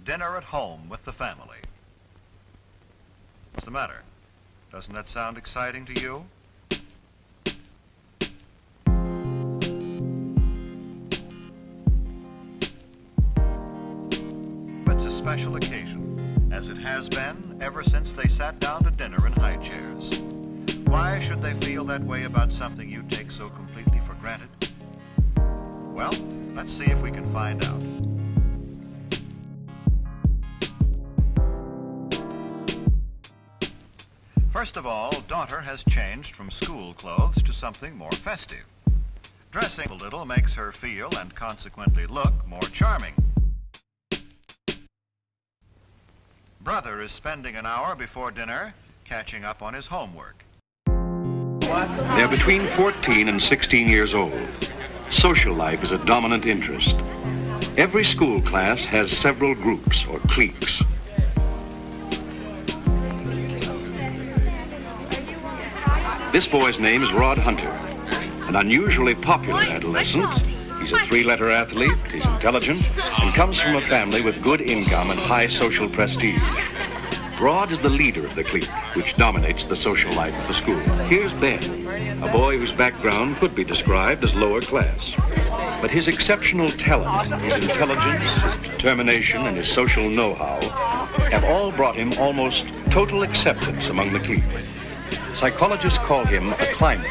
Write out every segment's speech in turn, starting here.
dinner at home with the family. What's the matter? Doesn't that sound exciting to you? It's a special occasion, as it has been ever since they sat down to dinner in high chairs. Why should they feel that way about something you take so completely for granted? Well, let's see if we can find out. First of all, daughter has changed from school clothes to something more festive. Dressing a little makes her feel and consequently look more charming. Brother is spending an hour before dinner catching up on his homework. They're between 14 and 16 years old. Social life is a dominant interest. Every school class has several groups or cliques. This boy's name is Rod Hunter, an unusually popular adolescent. He's a three-letter athlete, he's intelligent, and comes from a family with good income and high social prestige. Rod is the leader of the clique, which dominates the social life of the school. Here's Ben, a boy whose background could be described as lower class. But his exceptional talent, his intelligence, his determination, and his social know-how have all brought him almost total acceptance among the clique. Psychologists call him a climber,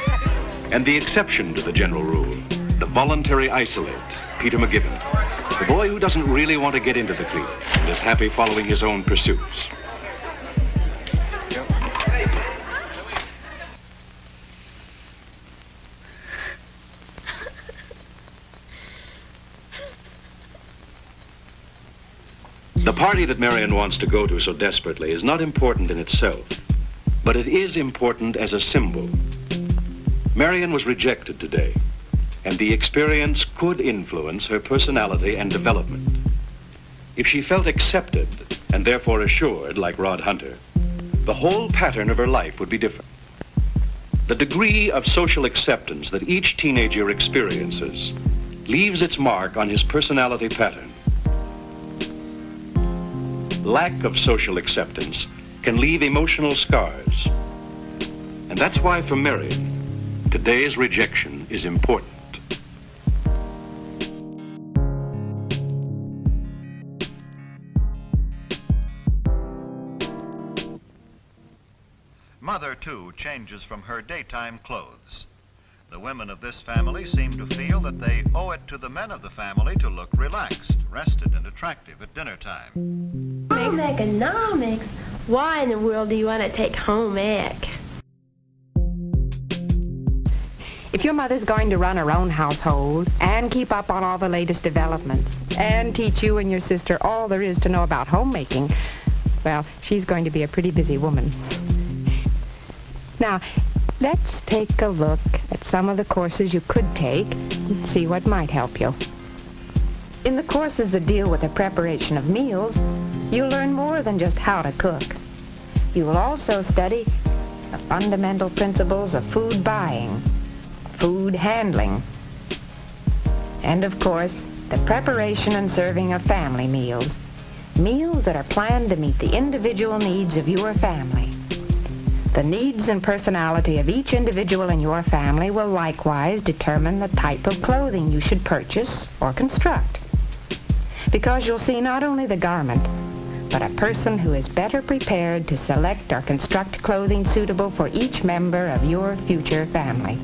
and the exception to the general rule, the voluntary isolate, Peter McGibbon, the boy who doesn't really want to get into the clique and is happy following his own pursuits. The party that Marion wants to go to so desperately is not important in itself, but it is important as a symbol. Marion was rejected today, and the experience could influence her personality and development. If she felt accepted, and therefore assured, like Rod Hunter, the whole pattern of her life would be different. The degree of social acceptance that each teenager experiences leaves its mark on his personality pattern. Lack of social acceptance can leave emotional scars. And that's why for Marion, today's rejection is important. Mother, too, changes from her daytime clothes. The women of this family seem to feel that they owe it to the men of the family to look relaxed, rested, and attractive at dinner time. Home economics? Why in the world do you want to take home ec? If your mother's going to run her own household and keep up on all the latest developments and teach you and your sister all there is to know about homemaking, well, she's going to be a pretty busy woman. Now, let's take a look at some of the courses you could take and see what might help you. In the courses that deal with the preparation of meals, you'll learn more than just how to cook. You will also study the fundamental principles of food buying, food handling, and of course, the preparation and serving of family meals. Meals that are planned to meet the individual needs of your family. The needs and personality of each individual in your family will likewise determine the type of clothing you should purchase or construct. Because you'll see not only the garment, but a person who is better prepared to select or construct clothing suitable for each member of your future family.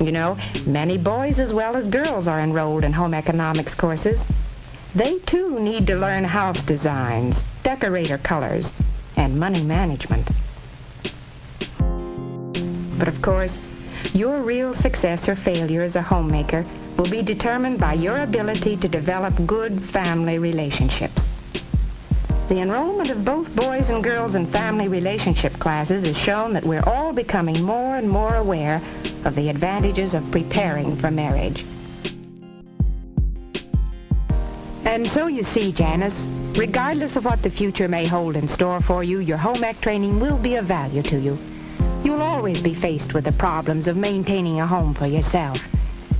You know, many boys as well as girls are enrolled in home economics courses. They too need to learn house designs, decorator colors, and money management. But of course, your real success or failure as a homemaker will be determined by your ability to develop good family relationships. The enrollment of both boys and girls in family relationship classes has shown that we're all becoming more and more aware of the advantages of preparing for marriage. And so you see, Janice, regardless of what the future may hold in store for you, your home ec training will be of value to you. You'll always be faced with the problems of maintaining a home for yourself.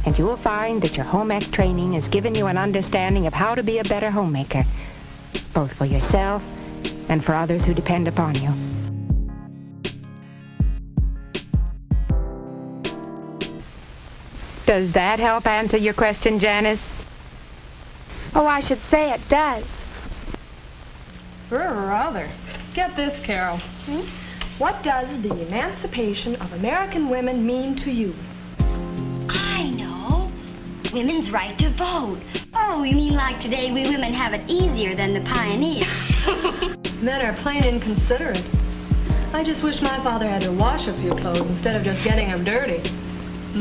and you will find that your home ec training has given you an understanding of how to be a better homemaker, both for yourself and for others who depend upon you. Does that help answer your question, Janice? Oh, I should say it does. Rather. Get this, Carol. What does the emancipation of American women mean to you? I know. Women's right to vote. Oh, you mean like today we women have it easier than the pioneers? Men are plain inconsiderate. I just wish my father had to wash a few clothes instead of just getting them dirty.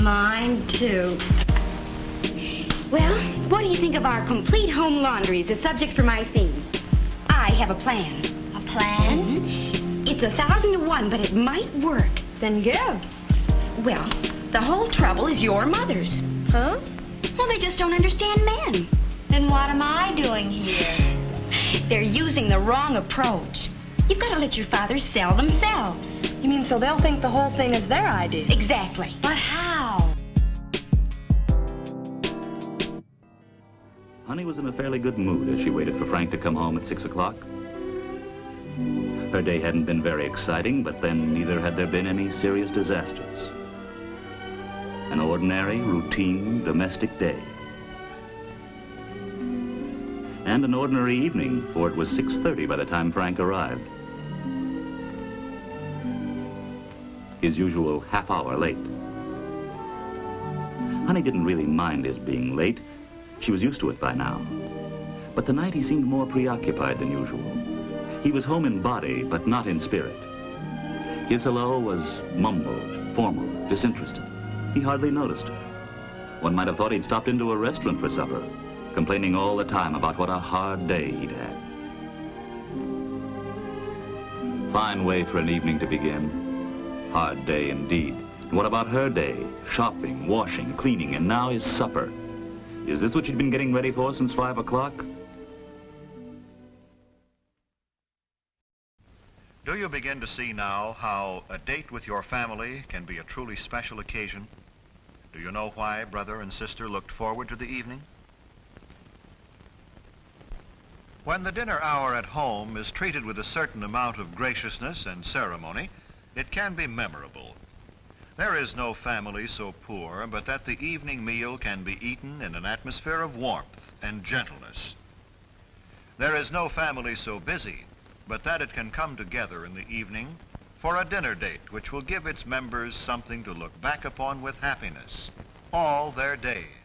Mine, too. Well, what do you think of our complete home laundry as a subject for my theme? I have a plan. A plan? It's 1,000 to 1, but it might work. Then give. Well, the whole trouble is your mothers. Huh? Well, they just don't understand men. Then what am I doing here? They're using the wrong approach. You've got to let your fathers sell themselves. You mean so they'll think the whole thing is their idea? Exactly. But how? Honey was in a fairly good mood as she waited for Frank to come home at 6 o'clock. Her day hadn't been very exciting, but then neither had there been any serious disasters. An ordinary, routine, domestic day. And an ordinary evening, for it was 6:30 by the time Frank arrived. His usual half hour late. Honey didn't really mind his being late. She was used to it by now. But tonight he seemed more preoccupied than usual. He was home in body, but not in spirit. His hello was mumbled, formal, disinterested. He hardly noticed her. One might have thought he'd stopped into a restaurant for supper, complaining all the time about what a hard day he'd had. Fine way for an evening to begin. Hard day indeed. And what about her day? Shopping, washing, cleaning, and now his supper. Is this what she'd been getting ready for since 5 o'clock? Do you begin to see now how a date with your family can be a truly special occasion? Do you know why brother and sister looked forward to the evening? When the dinner hour at home is treated with a certain amount of graciousness and ceremony, it can be memorable. There is no family so poor but that the evening meal can be eaten in an atmosphere of warmth and gentleness. There is no family so busy but that it can come together in the evening for a dinner date which will give its members something to look back upon with happiness all their days.